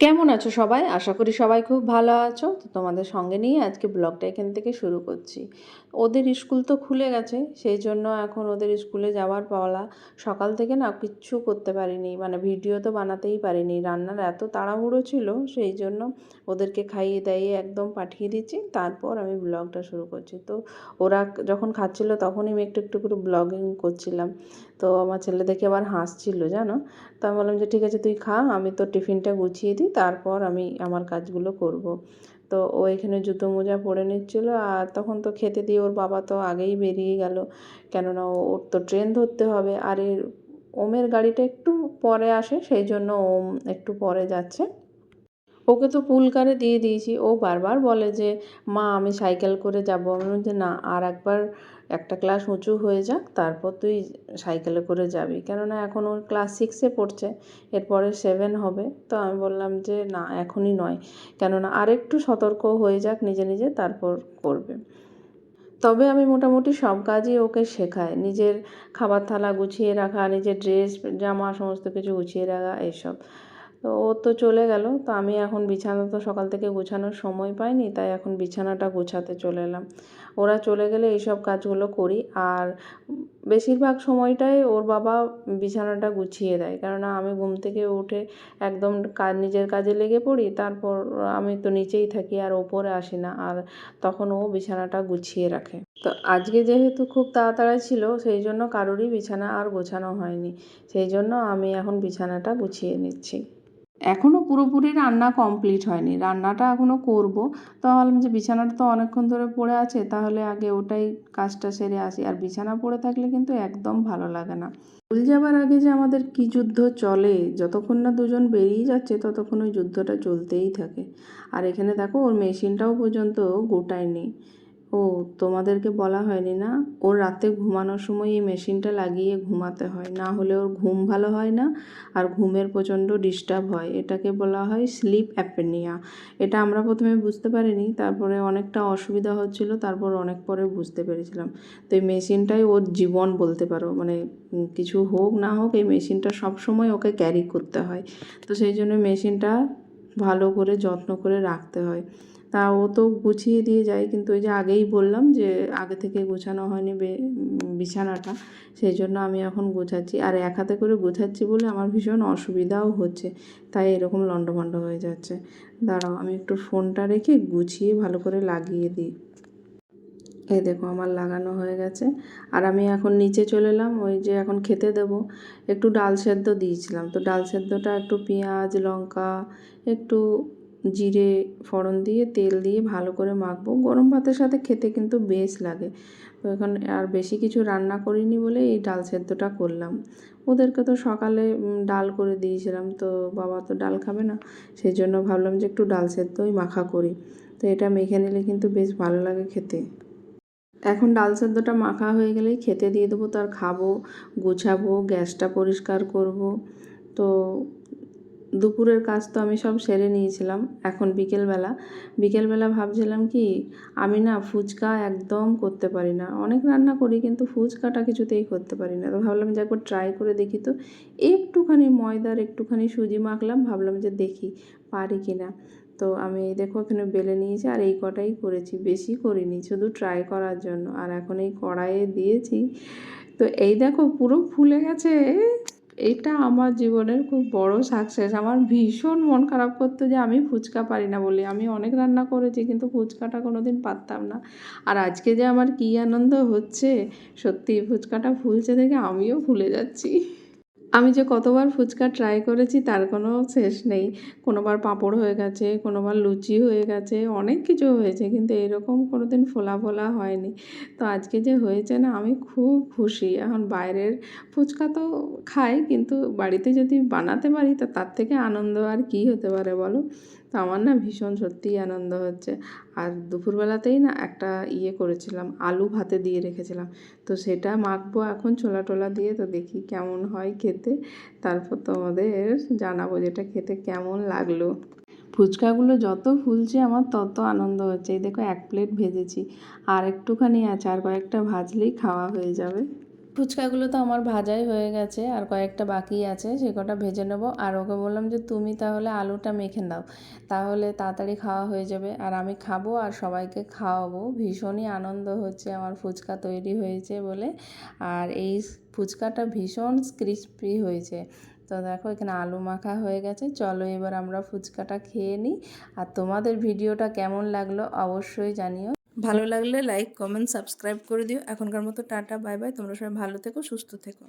কেমন আছো সবাই? আশা করি সবাই খুব ভালো আছো। তো তোমাদের সঙ্গে নিয়ে আজকে ব্লগটা এখান থেকে শুরু করছি। ওদের স্কুল তো খুলে গেছে, সেই জন্য এখন ওদের স্কুলে যাওয়ার পালা। সকাল থেকে না কিচ্ছু করতে পারিনি, মানে ভিডিও তো বানাতেই পারিনি। রান্নার এত তাড়াহুড়ো ছিল, সেই জন্য ওদেরকে খাইয়ে দাইয়ে একদম পাঠিয়ে দিচ্ছি, তারপর আমি ব্লগটা শুরু করছি। তো ওরা যখন খাচ্ছিল তখনই আমি একটু একটু করে ব্লগিং করছিলাম। তো আমার ছেলে দেখে আবার হাসছিল জানো। তো আমি বললাম যে ঠিক আছে তুই খা, আমি তোর টিফিনটা গুছিয়ে দিই, তারপর আমি আমার কাজগুলো করব। তো ও এখানে জুতো মোজা পরে নিচ্ছিলো, আর তখন তো খেতে দিয়ে ওর বাবা তো আগেই বেরিয়ে গেল, কেননা ওর তো ট্রেন ধরতে হবে। আর এর ওমের গাড়িটা একটু পরে আসে, সেই জন্য ওম একটু পরে যাচ্ছে। ওকে তো পুলকারে দিয়ে দিয়েছি। ও বারবার বলে যে মা আমি সাইকেল করে যাব। আমি বললাম যে না, আর একবার একটা ক্লাস উঁচু হয়ে যাক, তারপর তুই সাইকেলে করে যাবি, কেননা এখন ওর ক্লাস 6-এ পড়ছে, এরপরে 7 হবে। তো আমি বললাম যে না এখনই নয়, কেননা আরেকটু সতর্ক হয়ে যাক নিজে নিজে, তারপর করবে। তবে আমি মোটামুটি সব কাজই ওকে শেখাই, নিজের খাবার থালা গুছিয়ে রাখা, নিজের ড্রেস জামা সমস্ত কিছু গুছিয়ে রাখা, এইসব। তো ও তো চলে গেল, তো আমি এখন বিছানা তো সকাল থেকে গোছানোর সময় পাইনি, তাই এখন বিছানাটা গোছাতে চলে এলাম। ওরা চলে গেলে এইসব কাজগুলো করি। আর বেশিরভাগ সময়টাই ওর বাবা বিছানাটা গুছিয়ে দেয়, কেননা আমি ঘুম থেকে উঠে একদম নিজের কাজে লেগে পড়ি, তারপর আমি তো নিচেই থাকি আর ওপরে আসি না, আর তখন ও বিছানাটা গুছিয়ে রাখে। তো আজকে যেহেতু খুব তাড়াতাড়ি ছিল, সেই জন্য কারোরই বিছানা আর গোছানো হয়নি, সেই জন্য আমি এখন বিছানাটা গুছিয়ে নিচ্ছি। এখনও পুরোপুরি রান্না কমপ্লিট হয়নি, রান্নাটা এখনও করব। তো ভাবলাম যে বিছানাটা তো অনেকক্ষণ ধরে পড়ে আছে, তাহলে আগে ওটাই কাজটা সেরে আসি। আর বিছানা পড়ে থাকলে কিন্তু একদম ভালো লাগে না। স্কুল যাবার আগে যে আমাদের কি যুদ্ধ চলে, যতক্ষণ না দুজন বেরিয়ে যাচ্ছে ততক্ষণ ওই যুদ্ধটা চলতেই থাকে। আর এখানে দেখো ওর মেশিনটাও পর্যন্ত গোটায়নি। ও তোমাদেরকে বলা হয়নি না, ওর রাতে ঘুমানোর সময় এই মেশিনটা লাগিয়ে ঘুমাতে হয়, না হলে ওর ঘুম ভালো হয় না, আর ঘুমের প্রচণ্ড ডিস্টার্ব হয়। এটাকে বলা হয় স্লিপ অ্যাপনিয়া। এটা আমরা প্রথমে বুঝতে পারিনি, তারপরে অনেকটা অসুবিধা হচ্ছিল, তারপর অনেক পরে বুঝতে পেরেছিলাম। তো এই মেশিনটাই ওর জীবন বলতে পারো, মানে কিছু হোক না হোক এই মেশিনটা সব সময় ওকে ক্যারি করতে হয়। তো সেই জন্য মেশিনটা ভালো করে যত্ন করে রাখতে হয়। তা ও তো গুছিয়ে দিয়ে যায়, কিন্তু ওই যে আগেই বললাম যে আগে থেকে গোছানো হয়নি বিছানাটা, সেই জন্য আমি এখন গোছাচ্ছি। আর এক হাতে করে গোছাচ্ছি বলে আমার ভীষণ অসুবিধাও হচ্ছে, তাই এরকম লণ্ডভণ্ড হয়ে যাচ্ছে। দাঁড়াও আমি একটু ফোনটা রেখে গুছিয়ে ভালো করে লাগিয়ে দিই। এই দেখো আমার লাগানো হয়ে গেছে। আর আমি এখন নিচে চলে এলাম, ওই যে এখন খেতে দেব। একটু ডাল সেদ্ধ দিয়েছিলাম, তো ডাল সেদ্ধটা একটু পেঁয়াজ লঙ্কা একটু জিরে ফোড়ন দিয়ে তেল দিয়ে ভালো করে মাখবো। গরম ভাতের সাথে খেতে কিন্তু বেশ লাগে। তো এখন আর বেশি কিছু রান্না করিনি বলে এই ডাল সেদ্ধটা করলাম। ওদেরকে তো সকালে ডাল করে দিয়েছিলাম, তো বাবা তো ডাল খাবে না, সেই জন্য ভাবলাম যে একটু ডাল সেদ্ধই মাখা করি। তো এটা মেখে নিলে কিন্তু বেশ ভালো লাগে খেতে। এখন ডাল সেদ্ধটা মাখা হয়ে গেলেই খেতে দিয়ে দেবো, তার খাবো, গোছাবো, গ্যাসটা পরিষ্কার করব। তো দুপুরের কাজ তো আমি সব সেরে নিয়েছিলাম। এখন বিকেলবেলা ভাবছিলাম কি, আমি না ফুচকা একদম করতে পারি না। অনেক রান্না করি কিন্তু ফুচকাটা কিছুতেই করতে পারি না। তো ভাবলাম যে একবার ট্রাই করে দেখি। তো একটুখানি ময়দার একটুখানি সুজি মাখলাম, ভাবলাম যে দেখি পারি কি না। তো আমি দেখো এখানে বেলে নিয়েছি, আর এই কটাই করেছি, বেশি করিনি, শুধু ট্রাই করার জন্য। আর এখন এই কড়াইয়ে দিয়েছি, তো এই দেখো পুরো ফুলে গেছে। এইটা আমার জীবনের খুব বড় সাকসেস। আমার ভীষণ মন খারাপ করতো যে আমি ফুচকা পারি না বলে। আমি অনেক রান্না করেছি কিন্তু ফুচকাটা কোনো দিন পারতাম না। আর আজকে যে আমার কী আনন্দ হচ্ছে, সত্যি ফুচকাটা ফুলছে দেখে আমিও ফুলে যাচ্ছি। আমি যে কতবার ফুচকা ট্রাই করেছি তার কোনো শেষ নেই। কোনোবার পাঁপড় হয়ে গেছে, কোনোবার লুচি হয়ে গেছে, অনেক কিছু হয়েছে, কিন্তু এরকম কোনো দিন ফোলা ফোলা হয়নি। তো আজকে যে হয়েছে না, আমি খুব খুশি। এখন বাইরের ফুচকা তো খাই, কিন্তু বাড়িতে যদি বানাতে পারি তো তার থেকে আনন্দ আর কী হতে পারে বলো। তো আমার না ভীষণ সত্যিই আনন্দ হচ্ছে। আর দুপুরবেলাতেই না একটা করেছিলাম, আলু ভাতে দিয়ে রেখেছিলাম, তো সেটা মাখবো এখন ছোলা টোলা দিয়ে। তো দেখি কেমন হয় খেতে, তারপর তোমাদের জানাবো যেটা খেতে কেমন লাগলো। ফুচকাগুলো যত ফুলছে আমার তত আনন্দ হচ্ছে। এই দেখো 1 প্লেট ভেজেছি, আর একটুখানি আছে, আর কয়েকটা ভাজলেই খাওয়া হয়ে যাবে। ফুচকাগুলো তো আমার ভাজাই হয়ে গেছে, আর কয়েকটা বাকি আছে, সে কটা ভেজে নেব। আর ওকে বললাম যে তুমি তাহলে আলুটা মেখে দাও, তাহলে তাড়াতাড়ি খাওয়া হয়ে যাবে, আর আমি খাবো আর সবাইকে খাওয়াবো। ভীষণই আনন্দ হচ্ছে আমার ফুচকা তৈরি হয়েছে বলে। আর এই ফুচকাটা ভীষণ ক্রিস্পি হয়েছে। তো দেখো এখানে আলু মাখা হয়ে গেছে। চলো এবার আমরা ফুচকাটা খেয়ে নিই। আর তোমাদের ভিডিওটা কেমন লাগলো অবশ্যই জানিও। ভালো লাগলে লাইক, কমেন্ট, সাবস্ক্রাইব করে দিও। এখনকার মতো টাটা, বাই বাই। তোমরা সবাই ভালো থেকো, সুস্থ থেকো।